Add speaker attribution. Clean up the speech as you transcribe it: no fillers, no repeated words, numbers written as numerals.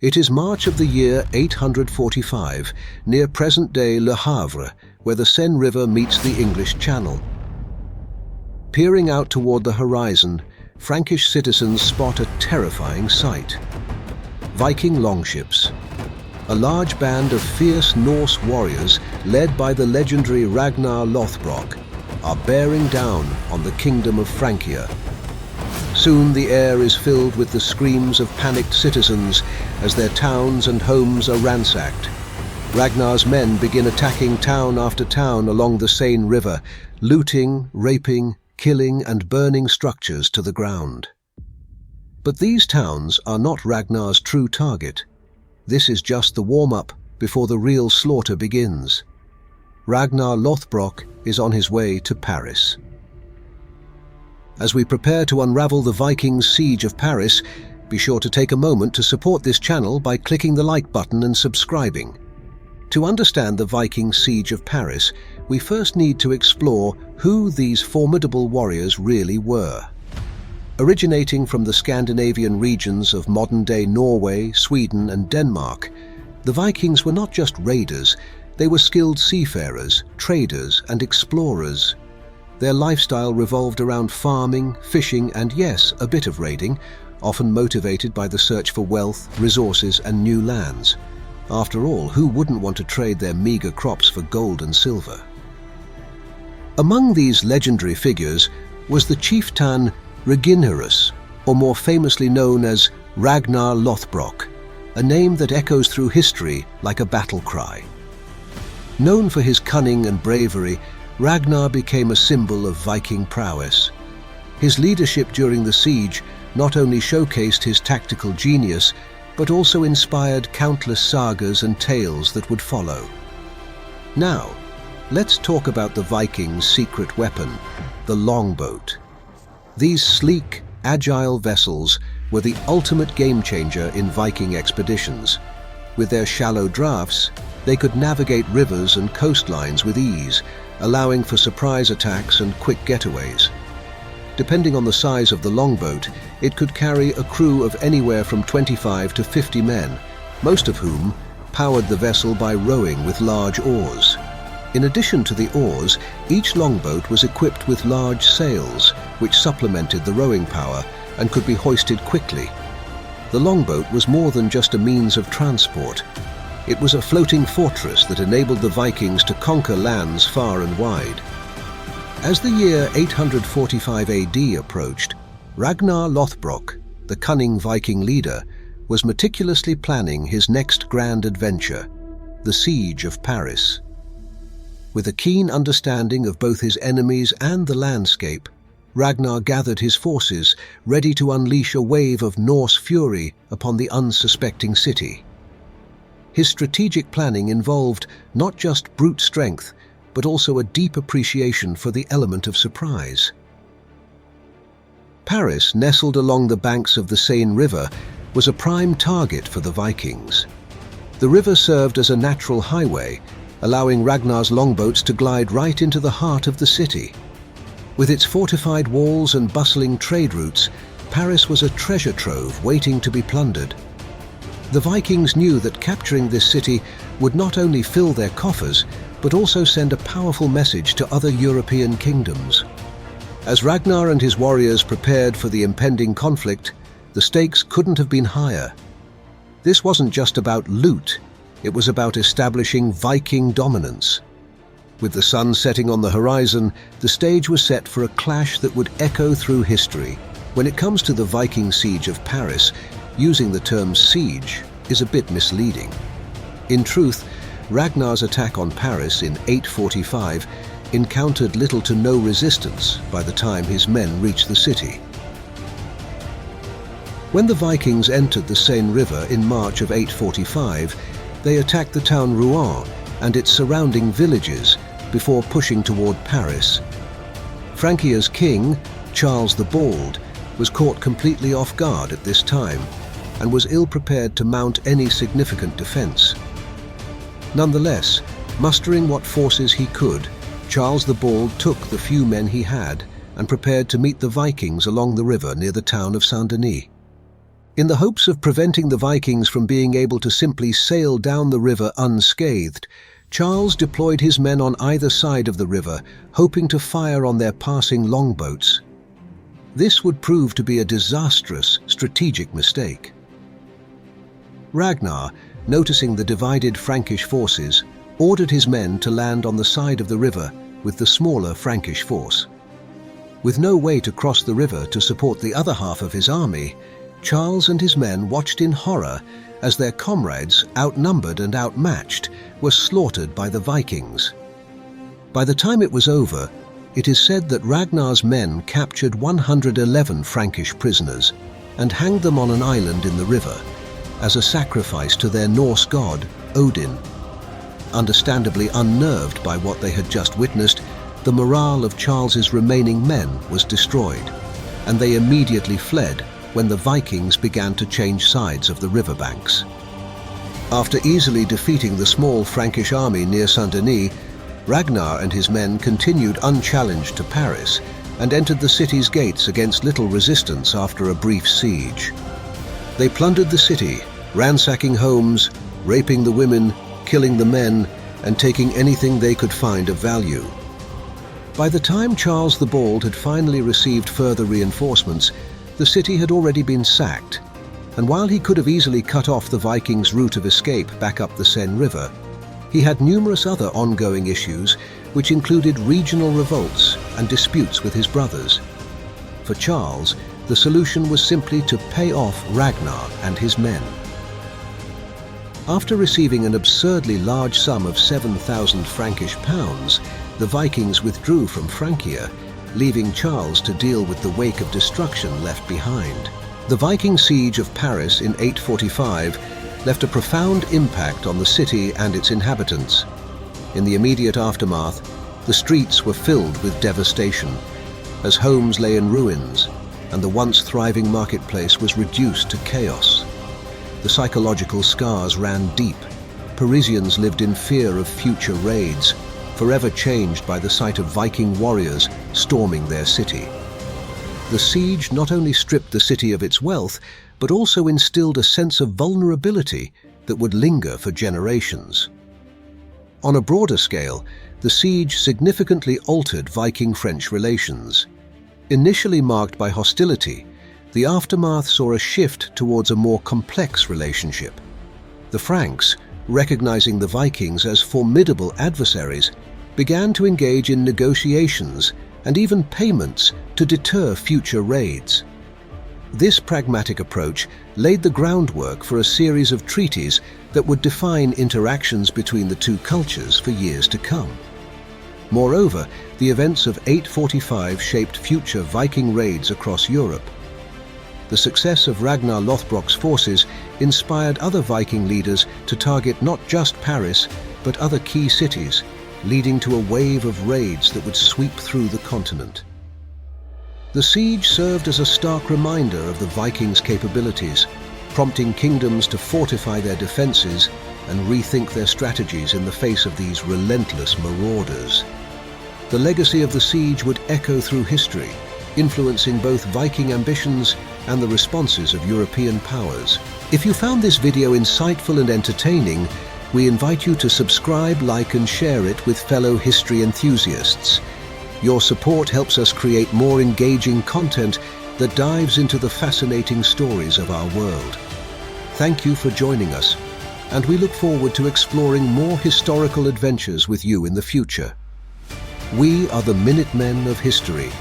Speaker 1: It is March of the year 845, near present-day Le Havre, where the Seine River meets the English Channel. Peering out toward the horizon, Frankish citizens spot a terrifying sight. Viking longships. A large band of fierce Norse warriors, led by the legendary Ragnar Lothbrok, are bearing down on the kingdom of Francia. Soon the air is filled with the screams of panicked citizens as their towns and homes are ransacked. Ragnar's men begin attacking town after town along the Siene River, looting, raping, killing and burning structures to the ground. But these towns are not Ragnar's true target. This is just the warm-up before the real slaughter begins. Ragnar Lothbrok is on his way to Paris. As we prepare to unravel the Vikings' siege of Paris, be sure to take a moment to support this channel by clicking the like button and subscribing. To understand the Viking siege of Paris, we first need to explore who these formidable warriors really were. Originating from the Scandinavian regions of modern-day Norway, Sweden and Denmark, the Vikings were not just raiders, they were skilled seafarers, traders and explorers. Their lifestyle revolved around farming, fishing and, yes, a bit of raiding, often motivated by the search for wealth, resources and new lands. After all, who wouldn't want to trade their meager crops for gold and silver? Among these legendary figures was the chieftain Ragnar, or more famously known as Ragnar Lothbrok, a name that echoes through history like a battle cry. Known for his cunning and bravery, Ragnar became a symbol of Viking prowess. His leadership during the siege not only showcased his tactical genius, but also inspired countless sagas and tales that would follow. Now, let's talk about the Vikings' secret weapon, the longboat. These sleek, agile vessels were the ultimate game-changer in Viking expeditions. With their shallow drafts, they could navigate rivers and coastlines with ease, allowing for surprise attacks and quick getaways. Depending on the size of the longboat, it could carry a crew of anywhere from 25 to 50 men, most of whom powered the vessel by rowing with large oars. In addition to the oars, each longboat was equipped with large sails, which supplemented the rowing power and could be hoisted quickly. The longboat was more than just a means of transport. It was a floating fortress that enabled the Vikings to conquer lands far and wide. As the year 845 AD approached, Ragnar Lothbrok, the cunning Viking leader, was meticulously planning his next grand adventure, the siege of Paris. With a keen understanding of both his enemies and the landscape, Ragnar gathered his forces, ready to unleash a wave of Norse fury upon the unsuspecting city. His strategic planning involved not just brute strength, but also a deep appreciation for the element of surprise. Paris, nestled along the banks of the Siene River, was a prime target for the Vikings. The river served as a natural highway, allowing Ragnar's longboats to glide right into the heart of the city. With its fortified walls and bustling trade routes, Paris was a treasure trove waiting to be plundered. The Vikings knew that capturing this city would not only fill their coffers, but also send a powerful message to other European kingdoms. As Ragnar and his warriors prepared for the impending conflict, the stakes couldn't have been higher. This wasn't just about loot, it was about establishing Viking dominance. With the sun setting on the horizon, the stage was set for a clash that would echo through history. When it comes to the Viking siege of Paris, using the term siege is a bit misleading. In truth, Ragnar's attack on Paris in 845 encountered little to no resistance by the time his men reached the city. When the Vikings entered the Seine River in March of 845, they attacked the town Rouen and its surrounding villages before pushing toward Paris. Francia's king, Charles the Bald, was caught completely off guard at this time and was ill-prepared to mount any significant defense. Nonetheless, mustering what forces he could, Charles the Bald took the few men he had and prepared to meet the Vikings along the river near the town of Saint-Denis. In the hopes of preventing the Vikings from being able to simply sail down the river unscathed, Charles deployed his men on either side of the river, hoping to fire on their passing longboats. This would prove to be a disastrous strategic mistake. Ragnar, noticing the divided Frankish forces, ordered his men to land on the side of the river with the smaller Frankish force. With no way to cross the river to support the other half of his army, Charles and his men watched in horror as their comrades, outnumbered and outmatched, were slaughtered by the Vikings. By the time it was over, it is said that Ragnar's men captured 111 Frankish prisoners and hanged them on an island in the river as a sacrifice to their Norse god, Odin. Understandably unnerved by what they had just witnessed, the morale of Charles's remaining men was destroyed, and they immediately fled when the Vikings began to change sides of the riverbanks. After easily defeating the small Frankish army near Saint-Denis, Ragnar and his men continued unchallenged to Paris and entered the city's gates against little resistance after a brief siege. They plundered the city, ransacking homes, raping the women, killing the men, and taking anything they could find of value. By the time Charles the Bald had finally received further reinforcements, the city had already been sacked, and while he could have easily cut off the Vikings' route of escape back up the Seine River, he had numerous other ongoing issues, which included regional revolts and disputes with his brothers. For Charles, the solution was simply to pay off Ragnar and his men. After receiving an absurdly large sum of 7,000 Frankish pounds, the Vikings withdrew from Francia, leaving Charles to deal with the wake of destruction left behind. The Viking siege of Paris in 845 left a profound impact on the city and its inhabitants. In the immediate aftermath, the streets were filled with devastation, as homes lay in ruins, and the once thriving marketplace was reduced to chaos. The psychological scars ran deep. Parisians lived in fear of future raids, forever changed by the sight of Viking warriors storming their city. The siege not only stripped the city of its wealth, but also instilled a sense of vulnerability that would linger for generations. On a broader scale, the siege significantly altered Viking-French relations. Initially marked by hostility, the aftermath saw a shift towards a more complex relationship. The Franks, recognizing the Vikings as formidable adversaries, began to engage in negotiations and even payments to deter future raids. This pragmatic approach laid the groundwork for a series of treaties that would define interactions between the two cultures for years to come. Moreover, the events of 845 shaped future Viking raids across Europe. The success of Ragnar Lothbrok's forces inspired other Viking leaders to target not just Paris, but other key cities, leading to a wave of raids that would sweep through the continent. The siege served as a stark reminder of the Vikings' capabilities, prompting kingdoms to fortify their defenses and rethink their strategies in the face of these relentless marauders. The legacy of the siege would echo through history, influencing both Viking ambitions and the responses of European powers. If you found this video insightful and entertaining, we invite you to subscribe, like and share it with fellow history enthusiasts. Your support helps us create more engaging content that dives into the fascinating stories of our world. Thank you for joining us, and we look forward to exploring more historical adventures with you in the future. We are the Minutemen of History.